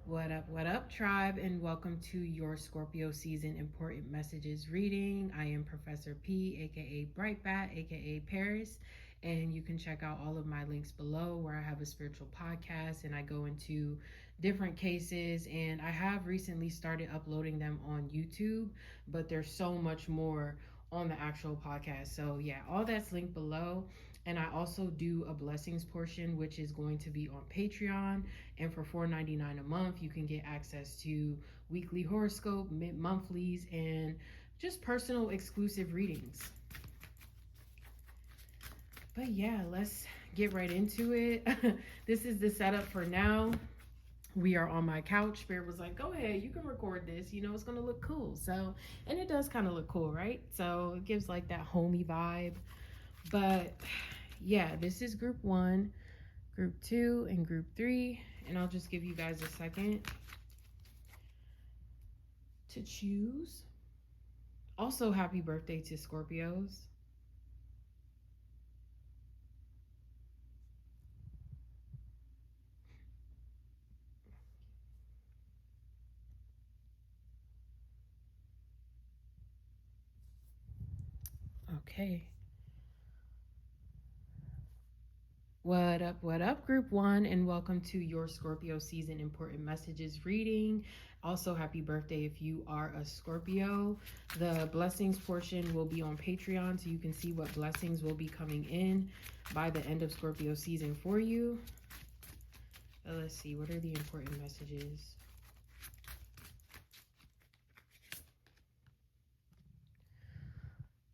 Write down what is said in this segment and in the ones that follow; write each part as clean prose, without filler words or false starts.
What up, tribe, and welcome to your Scorpio season important messages reading. I am Professor P, aka Brightbat, aka Paris, and you can check out all of my links below where I have a spiritual podcast and I go into different cases. And I have recently started uploading them on YouTube, but there's so much more on the actual podcast. So, yeah, all that's linked below. And I also do a blessings portion, which is going to be on Patreon. And for $4.99 a month, you can get access to weekly horoscope, monthlies, and just personal exclusive readings. But yeah, let's get right into it. This is the setup for now. We are on my couch. Spirit was like, go ahead, you can record this. It's going to look cool. So, and it does kind of look cool, right? So it gives like that homey vibe. But yeah, this is group one, group two, and group three. And I'll just give you guys a second to choose. Also, happy birthday to Scorpios. Okay. What up, group one, and welcome to your Scorpio season important messages reading. Also, happy birthday if you are a Scorpio. The blessings portion will be on Patreon, so you can see what blessings will be coming in by the end of Scorpio season for you. Let's see, what are the important messages?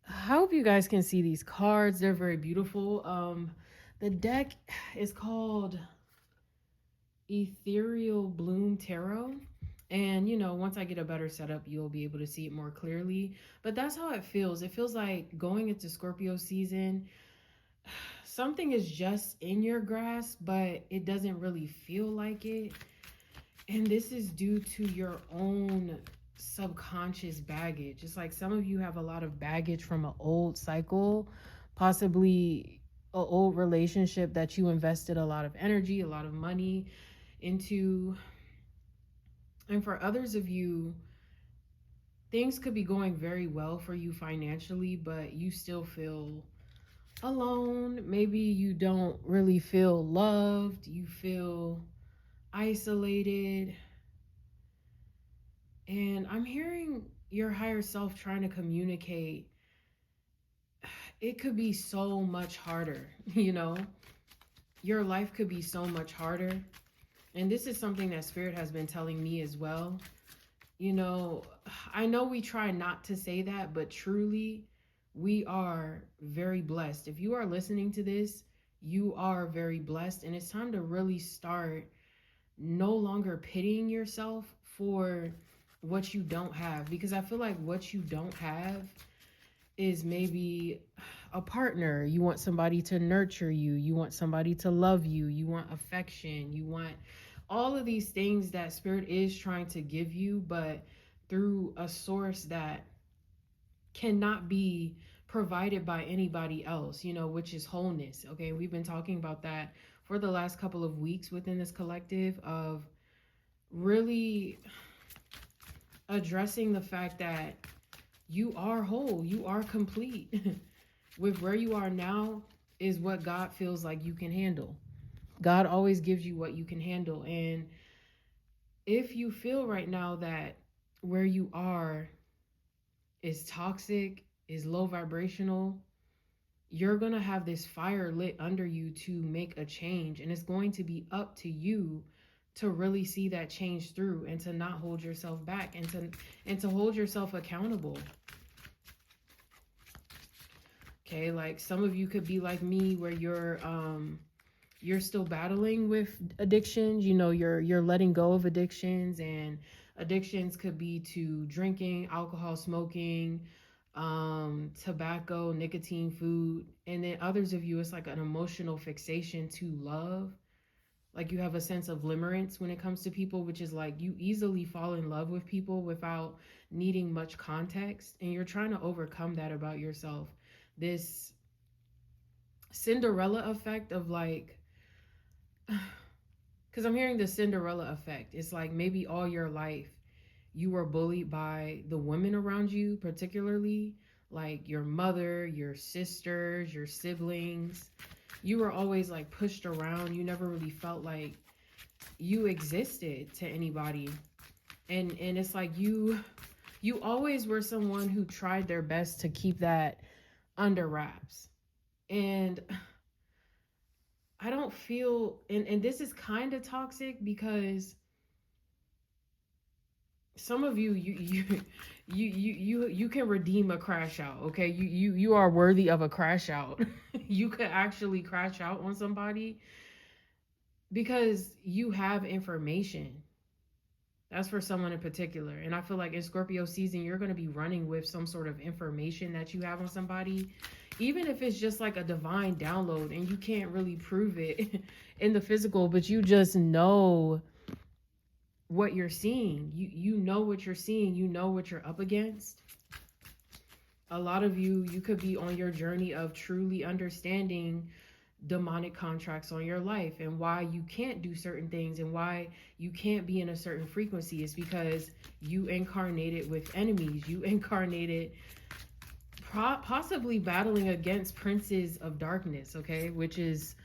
I hope you guys can see these cards. They're very beautiful. The deck is called Ethereal Bloom Tarot. And, once I get a better setup, you'll be able to see it more clearly. But that's how it feels. It feels like going into Scorpio season, something is just in your grasp, but it doesn't really feel like it. And this is due to your own subconscious baggage. It's like some of you have a lot of baggage from an old cycle, possibly an old relationship that you invested a lot of energy, a lot of money into. And for others of you, things could be going very well for you financially, but you still feel alone. Maybe you don't really feel loved. You feel isolated. And I'm hearing your higher self trying to communicate. It could be so much harder, Your life could be so much harder. And this is something that Spirit has been telling me as well. I know we try not to say that, but truly, we are very blessed. If you are listening to this, you are very blessed. And it's time to really start no longer pitying yourself for what you don't have. Because I feel like what you don't have is maybe a partner. You want somebody to nurture you. You want somebody to love you. You want affection. You want all of these things that Spirit is trying to give you, but through a source that cannot be provided by anybody else, which is wholeness. Okay, we've been talking about that for the last couple of weeks within this collective of really addressing the fact that you are whole, you are complete. With where you are now is what God feels like you can handle. God always gives you what you can handle. And if you feel right now that where you are is toxic, is low vibrational, you're going to have this fire lit under you to make a change. And it's going to be up to you to really see that change through and to not hold yourself back and to hold yourself accountable. Okay, like some of you could be like me where you're still battling with addictions. You're letting go of addictions, and addictions could be to drinking, alcohol, smoking, tobacco, nicotine, food. And then others of you, it's like an emotional fixation to love. Like you have a sense of limerence when it comes to people, which is like you easily fall in love with people without needing much context. And you're trying to overcome that about yourself. This Cinderella effect of like, Because I'm hearing the Cinderella effect. It's like maybe all your life you were bullied by the women around you, particularly like your mother, your sisters, your siblings. You were always like pushed around. You never really felt like you existed to anybody. And it's like you always were someone who tried their best to keep that under wraps. And I don't feel, and this is kind of toxic because some of you can redeem a crash out. Okay, you are worthy of a crash out. You could actually crash out on somebody because you have information. That's for someone in particular. And I feel like in Scorpio season, you're going to be running with some sort of information that you have on somebody, even if it's just like a divine download and you can't really prove it in the physical, but you just know what you're seeing. You know what you're seeing, you know what you're up against. A lot of you could be on your journey of truly understanding demonic contracts on your life and why you can't do certain things and why you can't be in a certain frequency is because you incarnated with enemies. You incarnated possibly battling against princes of darkness, okay, which is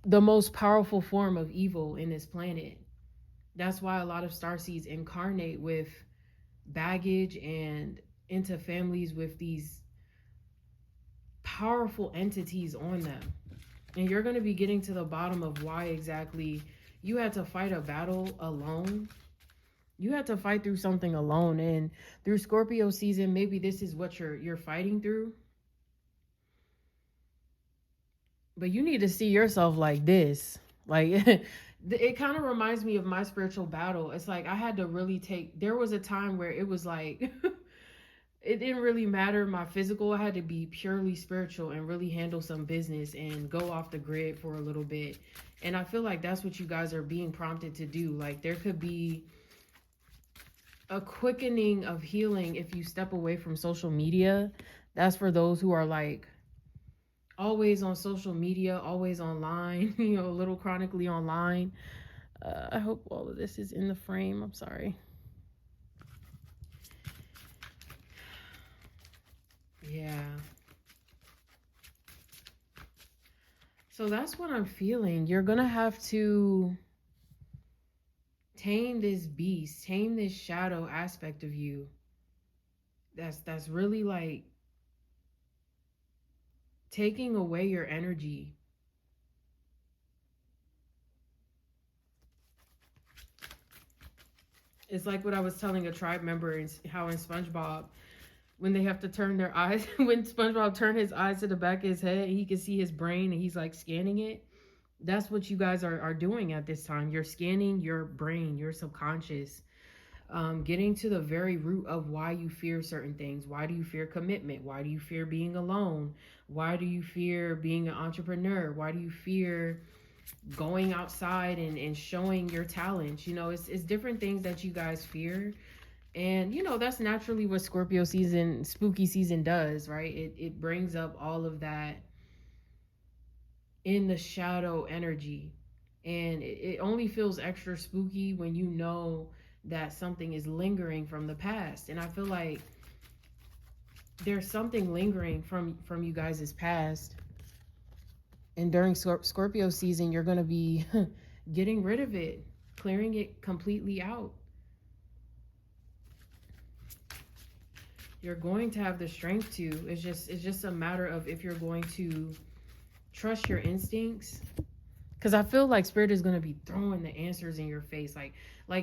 the most powerful form of evil in this planet. That's why a lot of starseeds incarnate with baggage and into families with these powerful entities on them. And you're going to be getting to the bottom of why exactly you had to fight a battle alone. You had to fight through something alone. And through Scorpio season, maybe this is what you're fighting through. But you need to see yourself like this. Like it kind of reminds me of my spiritual battle. It's like I had to really there was a time where it was like it didn't really matter my physical. I had to be purely spiritual and really handle some business and go off the grid for a little bit. And I feel like that's what you guys are being prompted to do. Like there could be a quickening of healing if you step away from social media. That's for those who are like always on social media, always online, a little chronically online. I hope all of this is in the frame. I'm sorry. Yeah. So that's what I'm feeling. You're going to have to tame this beast, tame this shadow aspect of you. That's really like taking away your energy. It's like what I was telling a tribe member and how in SpongeBob, when they have to turn their eyes, when SpongeBob turned his eyes to the back of his head, he can see his brain and he's like scanning it. That's what you guys are doing at this time. You're scanning your brain, your subconscious, getting to the very root of why you fear certain things. Why do you fear commitment? Why do you fear being alone? Why do you fear being an entrepreneur? Why do you fear going outside and showing your talents? It's different things that you guys fear. And that's naturally what Scorpio season, spooky season does, right? It brings up all of that in the shadow energy. And it only feels extra spooky when you know that something is lingering from the past. And I feel like there's something lingering from you guys' past. And during Scorpio season, you're going to be getting rid of it, clearing it completely out. You're going to have the strength to. It's just a matter of if you're going to trust your instincts. Because I feel like Spirit is going to be throwing the answers in your face. Like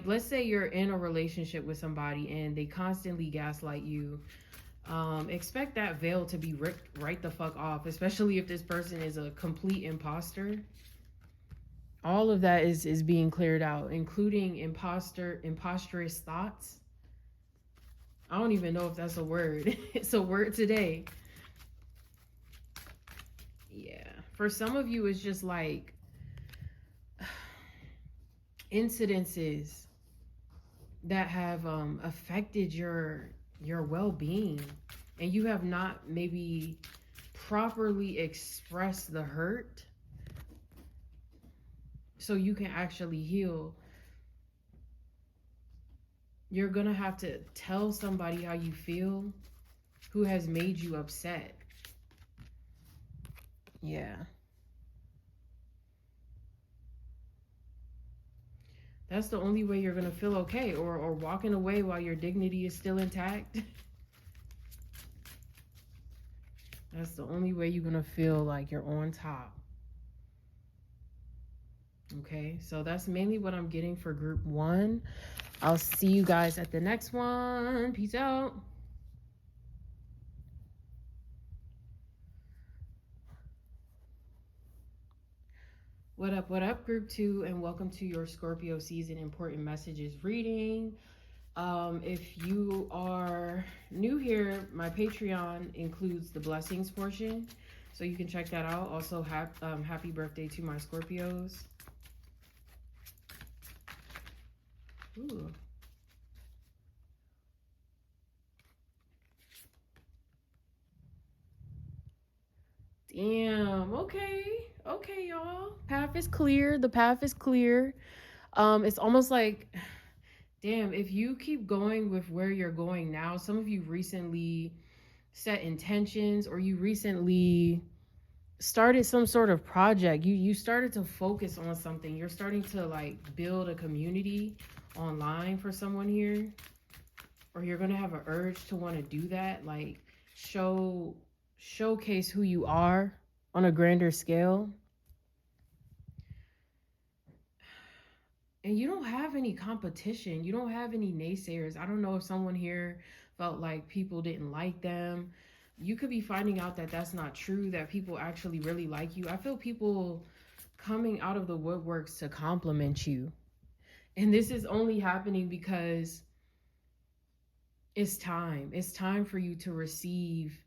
let's say you're in a relationship with somebody and they constantly gaslight you. Expect that veil to be ripped right the fuck off, especially if this person is a complete imposter. All of that is being cleared out, including imposterous thoughts. I don't even know if that's a word. It's a word today. Yeah. For some of you, it's just like incidences that have affected your well-being, and you have not maybe properly expressed the hurt. so you can actually heal. You're gonna have to tell somebody how you feel who has made you upset. Yeah. That's the only way you're gonna feel okay, or walking away while your dignity is still intact. That's the only way you're gonna feel like you're on top. Okay, so that's mainly what I'm getting for group 1. I'll see you guys at the next one. Peace out. What up, group 2, and welcome to your Scorpio season important messages reading. If you are new here, my Patreon includes the blessings portion, so you can check that out. Also, happy birthday to my Scorpios. Ooh. Damn. Okay, y'all. Path is clear. The path is clear. It's almost like, damn, if you keep going with where you're going now, some of you recently set intentions, or you recently started some sort of project. You started to focus on something. You're starting to like build a community online for someone here, or you're gonna have an urge to want to do that, like showcase who you are on a grander scale. And you don't have any competition. You don't have any naysayers. I don't know if someone here felt like people didn't like them. You could be finding out that that's not true, that people actually really like you. I feel people coming out of the woodworks to compliment you. And this is only happening because it's time. It's time for you to receive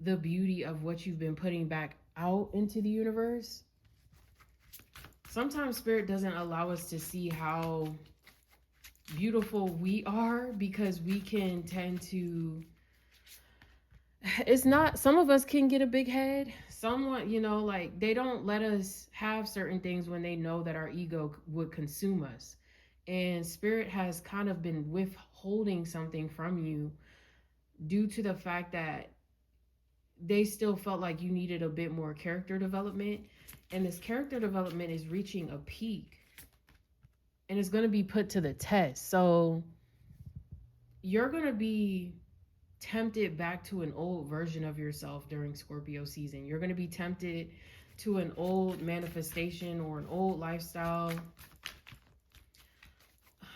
the beauty of what you've been putting back out into the universe. Sometimes spirit doesn't allow us to see how beautiful we are, because we can tend to, it's not, some of us can get a big head. Someone, like they don't let us have certain things when they know that our ego would consume us. And spirit has kind of been withholding something from you due to the fact that they still felt like you needed a bit more character development. And this character development is reaching a peak, and it's going to be put to the test. So you're going to be tempted back to an old version of yourself during Scorpio season. You're going to be tempted to an old manifestation or an old lifestyle.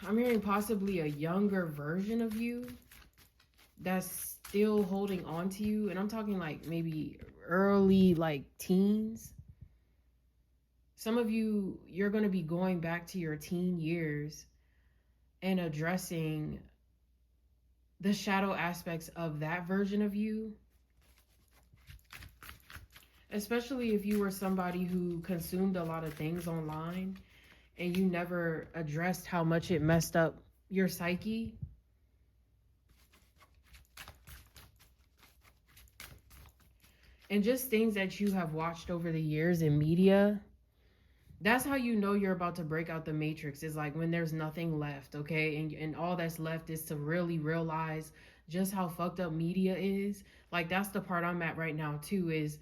I'm hearing possibly a younger version of you that's still holding on to you. And I'm talking like maybe early like teens. Some of you, you're going to be going back to your teen years and addressing the shadow aspects of that version of you. Especially if you were somebody who consumed a lot of things online and you never addressed how much it messed up your psyche. And just things that you have watched over the years in media. That's how you know you're about to break out the matrix, is like when there's nothing left, okay? And all that's left is to really realize just how fucked up media is. Like that's the part I'm at right now too, is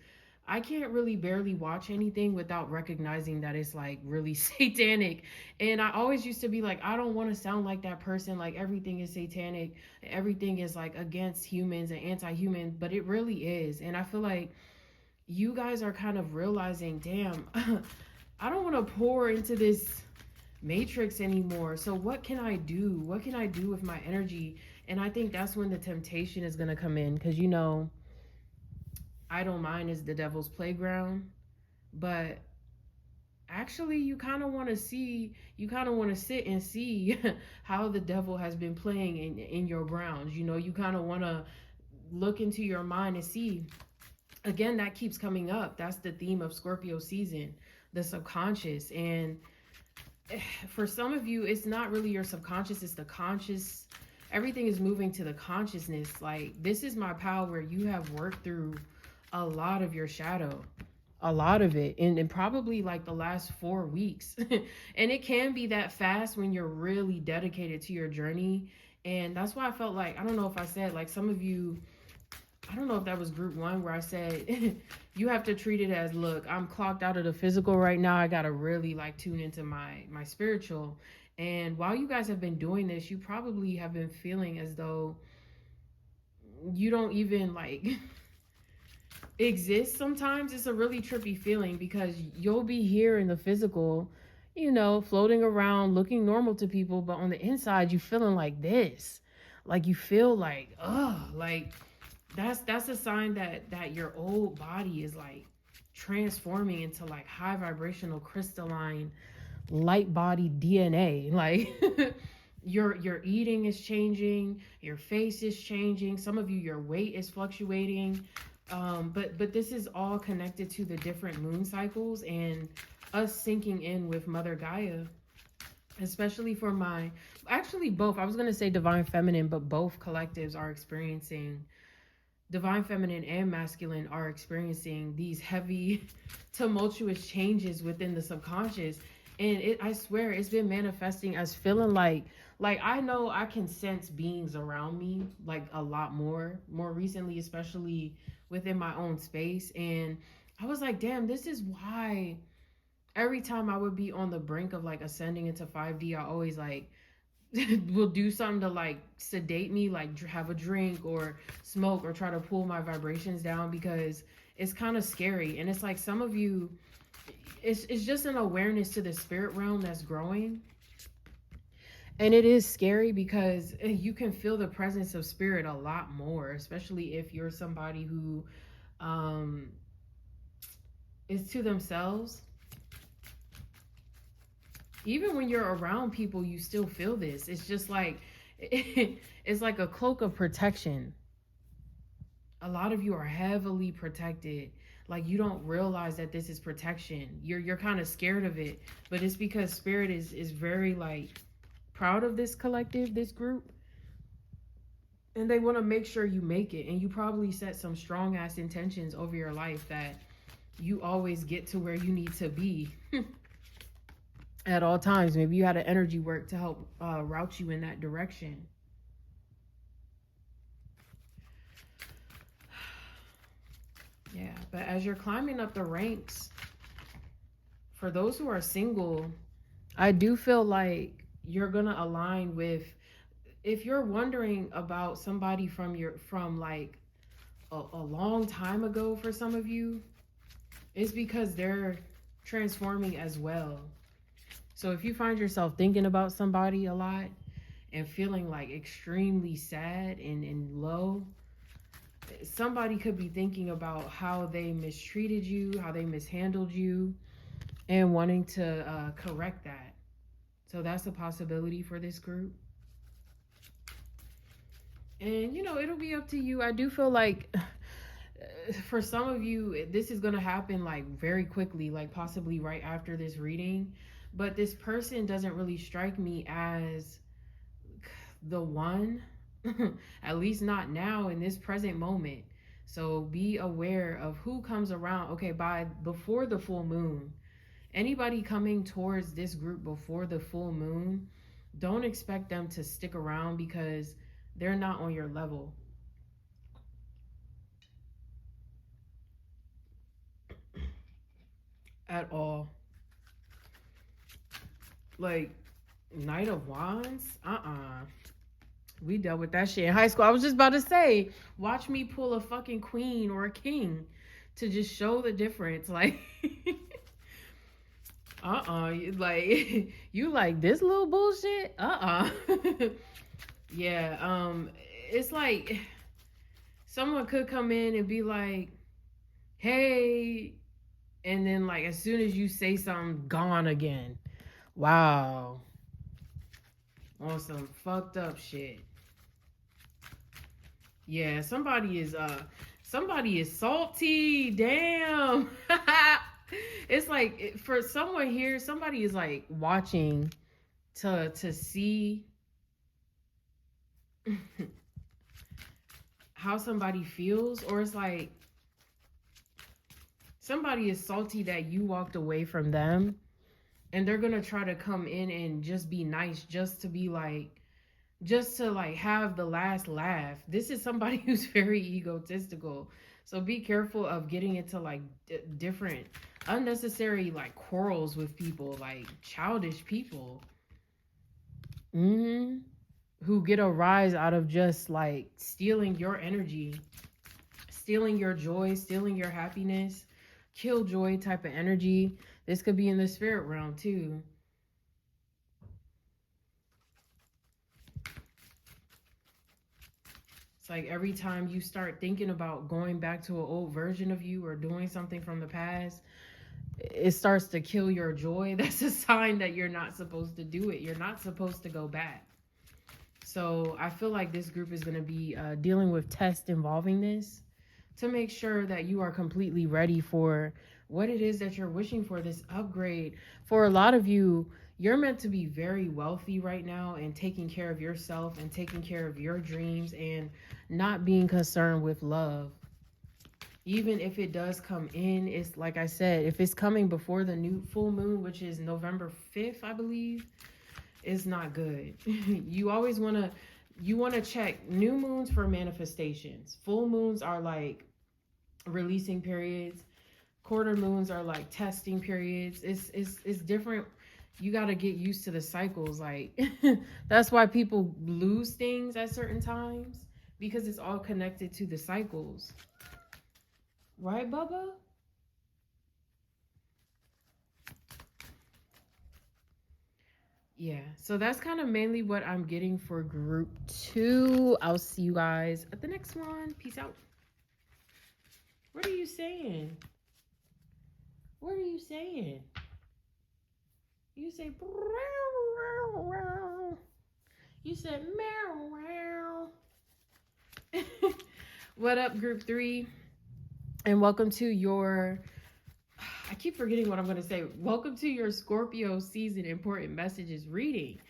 I can't really barely watch anything without recognizing that it's like really satanic. And I always used to be like, I don't want to sound like that person, like everything is satanic, everything is like against humans and anti-human, but it really is. And I feel like you guys are kind of realizing, damn, I don't want to pour into this matrix anymore. So what can I do? What can I do with my energy? And I think that's when the temptation is going to come in, because idle mind is the devil's playground. But actually you kind of want to sit and see how the devil has been playing in your grounds. You kind of want to look into your mind and see. Again, that keeps coming up. That's the theme of Scorpio season, the subconscious. And for some of you, it's not really your subconscious, it's the conscious. Everything is moving to the consciousness. Like, this is my power where you have worked through a lot of your shadow. a lot of it in probably like the last 4 weeks. And it can be that fast when you're really dedicated to your journey. And that's why I felt like, I don't know if I said, like, some of you, I don't know if that was group one where I said, you have to treat it as, look, I'm clocked out of the physical right now. I got to really like tune into my spiritual. And while you guys have been doing this, you probably have been feeling as though you don't even like exist sometimes. It's a really trippy feeling because you'll be here in the physical, floating around looking normal to people, but on the inside you feeling like this. Like you feel like, like that's a sign that your old body is like transforming into like high vibrational crystalline light body DNA. Like your eating is changing, your face is changing, some of you, your weight is fluctuating. But this is all connected to the different moon cycles and us syncing in with Mother Gaia, especially for actually both. I was going to say divine feminine, but both collectives are experiencing, divine feminine and masculine are experiencing these heavy tumultuous changes within the subconscious. And I swear it's been manifesting as feeling like I know I can sense beings around me like a lot more recently, especially within my own space. And I was like, damn, this is why every time I would be on the brink of like ascending into 5D, I always like will do something to like sedate me, like have a drink or smoke or try to pull my vibrations down, because it's kind of scary. And it's like some of you, it's just an awareness to the spirit realm that's growing. And it is scary because you can feel the presence of spirit a lot more, especially if you're somebody who um is to themselves. Even when you're around people, you still feel this. It's just like it's like a cloak of protection. A lot of you are heavily protected. Like you don't realize that this is protection. You're kind of scared of it, but it's because spirit is very like proud of this collective, this group, and they want to make sure you make it. And you probably set some strong ass intentions over your life that you always get to where you need to be at all times. Maybe you had an energy work to help route you in that direction. Yeah, but as you're climbing up the ranks, for those who are single, I do feel like you're gonna align with, if you're wondering about somebody from like a long time ago, for some of you, it's because they're transforming as well. So if you find yourself thinking about somebody a lot and feeling like extremely sad and low, somebody could be thinking about how they mistreated you, how they mishandled you, and wanting to correct that. So that's a possibility for this group. And it'll be up to you. I do feel like for some of you, this is going to happen like very quickly, like possibly right after this reading. But this person doesn't really strike me as the one, at least not now in this present moment. So be aware of who comes around. Okay, before the full moon, anybody coming towards this group before the full moon, don't expect them to stick around because they're not on your level at all. Like Knight of Wands, we dealt with that shit in high school. I was just about to say, watch me pull a fucking queen or a king to just show the difference. Like, like you like this little bullshit? Yeah, it's like someone could come in and be like, hey, and then like as soon as you say something, gone again. Wow. On some fucked up shit. Yeah, somebody is salty. Damn. It's like for someone here, somebody is like watching to see how somebody feels, or it's like somebody is salty that you walked away from them, and they're gonna try to come in and just be nice, just to like have the last laugh. This is somebody who's very egotistical. So be careful of getting into like different unnecessary like quarrels with people, like childish people. Hmm. Who get a rise out of just like stealing your energy, stealing your joy, stealing your happiness, killjoy type of energy. This could be in the spirit realm too. It's like every time you start thinking about going back to an old version of you or doing something from the past, it starts to kill your joy. That's a sign that you're not supposed to do it. You're not supposed to go back. So I feel like this group is going to be dealing with tests involving this to make sure that you are completely ready for what it is that you're wishing for, this upgrade. For a lot of you, you're meant to be very wealthy right now and taking care of yourself and taking care of your dreams and not being concerned with love. Even if it does come in, it's like I said, if it's coming before the new full moon, which is November 5th, I believe, it's not good. You want to check new moons for manifestations. Full moons are like releasing periods. Quarter moons are like testing periods. It's different. You got to get used to the cycles. Like that's why people lose things at certain times, because it's all connected to the cycles. Right, Bubba? Yeah. So that's kind of mainly what I'm getting for group 2. I'll see you guys at the next one. Peace out. What are you saying? What are you saying? You say you said meow. What up, group 3? And welcome to your, I keep forgetting what I'm going to say. Welcome to your Scorpio season important messages reading.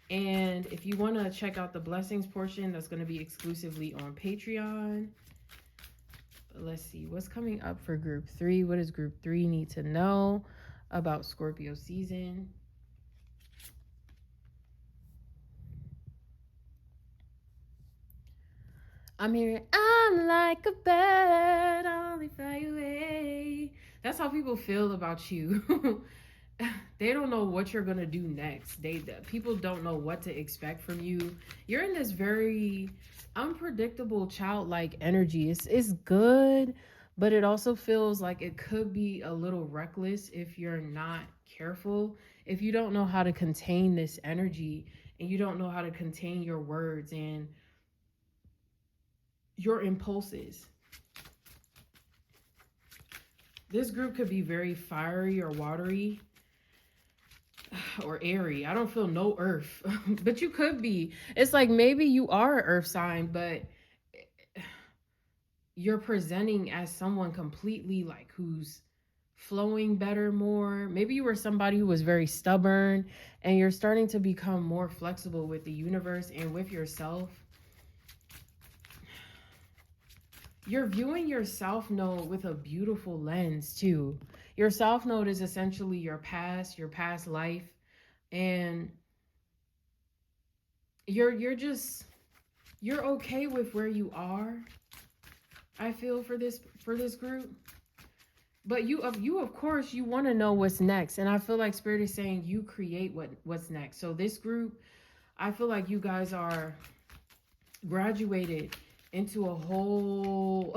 And if you want to check out the blessings portion, that's going to be exclusively on Patreon. Let's see what's coming up for group 3. What does group 3 need to know about Scorpio season? I'm hearing, I'm like a bird, only fly away. That's how people feel about you. They don't know what you're gonna do next. People don't know what to expect from you. You're in this very unpredictable childlike energy. It's good, but it also feels like it could be a little reckless if you're not careful. If you don't know how to contain this energy and you don't know how to contain your words and your impulses. This group could be very fiery or watery or airy. I don't feel no earth, but you could be. It's like maybe you are an earth sign, but you're presenting as someone completely like who's flowing better, more. Maybe you were somebody who was very stubborn and you're starting to become more flexible with the universe and with yourself. You're viewing your South Node with a beautiful lens too. Your South Node is essentially your past life, and you're okay with where you are. I feel for this group, but you of course you want to know what's next, and I feel like Spirit is saying you create what's next. So this group, I feel like you guys are graduated into a whole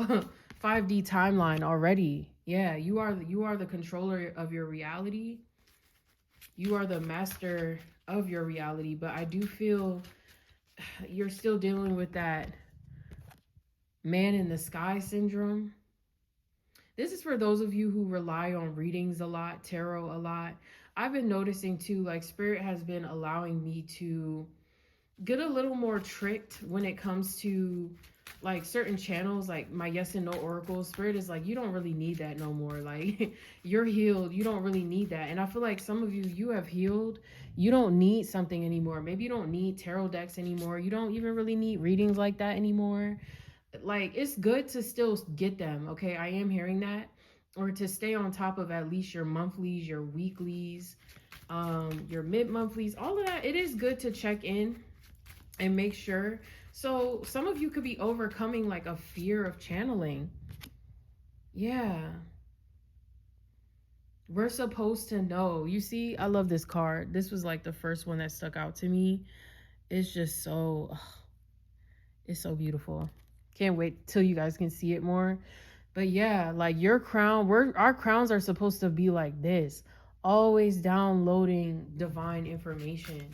5D timeline already. Yeah, you are the controller of your reality. You are the master of your reality, but I do feel you're still dealing with that man in the sky syndrome. This is for those of you who rely on readings a lot, tarot a lot. I've been noticing too, like Spirit has been allowing me to get a little more tricked when it comes to like certain channels, like my yes and no oracles. Spirit is like, you don't really need that no more. Like you're healed, you don't really need that. And I feel like some of you have healed, you don't need something anymore. Maybe you don't need tarot decks anymore, you don't even really need readings like that anymore. Like it's good to still get them, okay? I am hearing that, or to stay on top of at least your monthlies, your weeklies, your mid-monthlies, all of that. It is good to check in and make sure. So some of you could be overcoming like a fear of channeling. Yeah. We're supposed to know. You see, I love this card. This was like the first one that stuck out to me. It's just so, ugh, it's so beautiful. Can't wait till you guys can see it more. But yeah, like your crown, our crowns are supposed to be like this, always downloading divine information.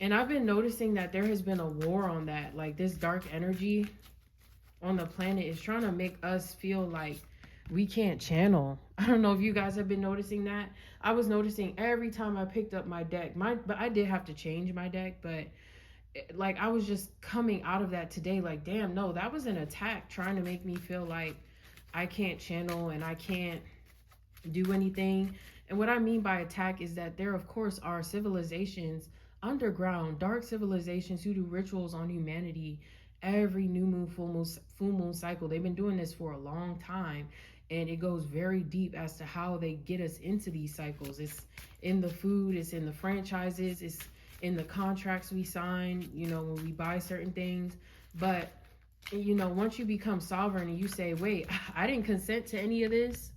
And I've been noticing that there has been a war on that. Like this dark energy on the planet is trying to make us feel like we can't channel. I don't know if you guys have been noticing that. I was noticing every time I picked up my deck, but I did have to change my deck, but like I was just coming out of that today like, damn, no, that was an attack trying to make me feel like I can't channel and I can't do anything. And what I mean by attack is that there of course are civilizations, underground dark civilizations, who do rituals on humanity every new moon, full moon cycle. They've been doing this for a long time, and it goes very deep as to how they get us into these cycles. It's in the food, it's in the franchises, it's in the contracts we sign, you know, when we buy certain things. But you know, once you become sovereign and you say, wait, I didn't consent to any of this,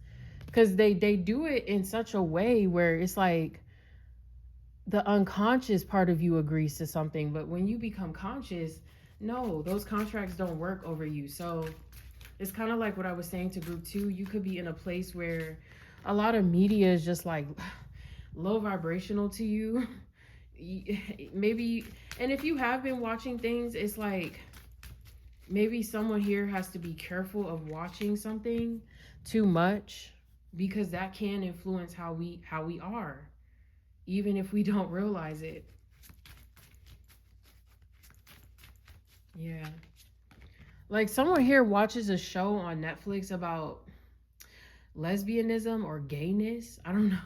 because they do it in such a way where it's like the unconscious part of you agrees to something, but when you become conscious, no, those contracts don't work over you. So it's kind of like what I was saying to group 2. You could be in a place where a lot of media is just like low vibrational to you. Maybe, and if you have been watching things, it's like maybe someone here has to be careful of watching something too much, because that can influence how we are, even if we don't realize it. Yeah. Like someone here watches a show on Netflix about lesbianism or gayness. I don't know.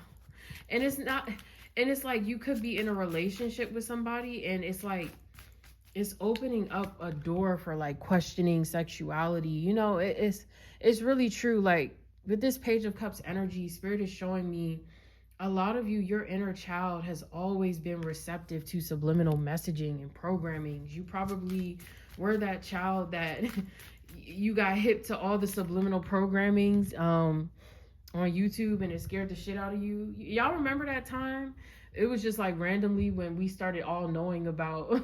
And it's not, and it's like you could be in a relationship with somebody and it's like it's opening up a door for like questioning sexuality. You know, it's really true. Like with this Page of Cups energy, Spirit is showing me a lot of you, your inner child has always been receptive to subliminal messaging and programming. You probably were that child that you got hip to all the subliminal programmings on YouTube, and it scared the shit out of you. Y'all remember that time? It was just like randomly when we started all knowing about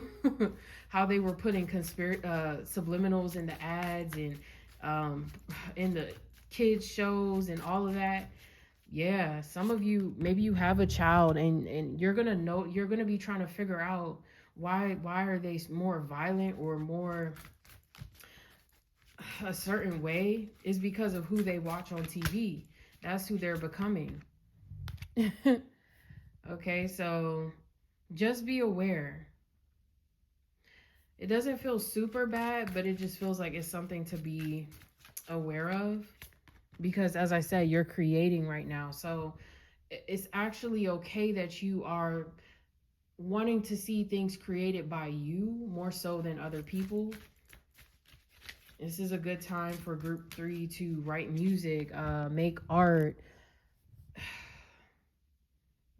how they were putting subliminals in the ads and in the kids shows and all of that. Yeah, some of you, maybe you have a child and you're gonna know, you're gonna be trying to figure out why are they more violent or more a certain way, is because of who they watch on TV. That's who they're becoming. Okay, so just be aware. It doesn't feel super bad, but it just feels like it's something to be aware of, because as I said, you're creating right now. So it's actually okay that you are wanting to see things created by you more so than other people. This is a good time for group 3 to write music, make art,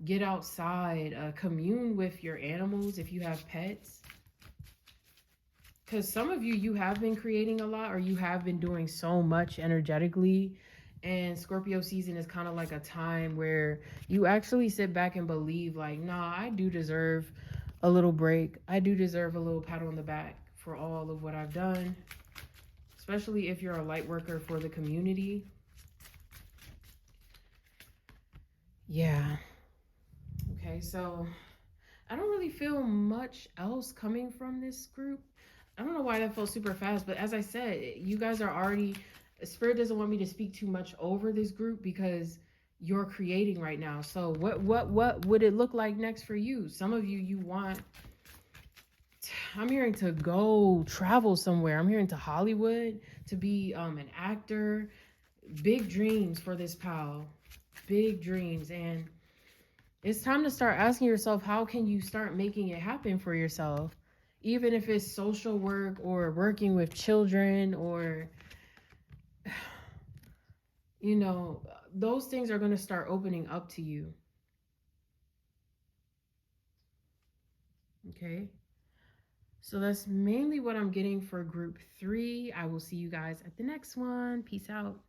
get outside, commune with your animals if you have pets. Because some of you, you have been creating a lot, or you have been doing so much energetically. And Scorpio season is kind of like a time where you actually sit back and believe like, nah, I do deserve a little break. I do deserve a little pat on the back for all of what I've done, especially if you're a light worker for the community. Yeah. Okay, so I don't really feel much else coming from this group. I don't know why that felt super fast, but as I said, you guys are already, Spirit doesn't want me to speak too much over this group because you're creating right now. So what would it look like next for you? Some of you, you want, I'm hearing to go travel somewhere. I'm hearing to Hollywood, to be an actor. Big dreams for this pal. Big dreams. And it's time to start asking yourself, how can you start making it happen for yourself? Even if it's social work or working with children or You know, those things are going to start opening up to you. Okay. So that's mainly what I'm getting for group 3. I will see you guys at the next one. Peace out.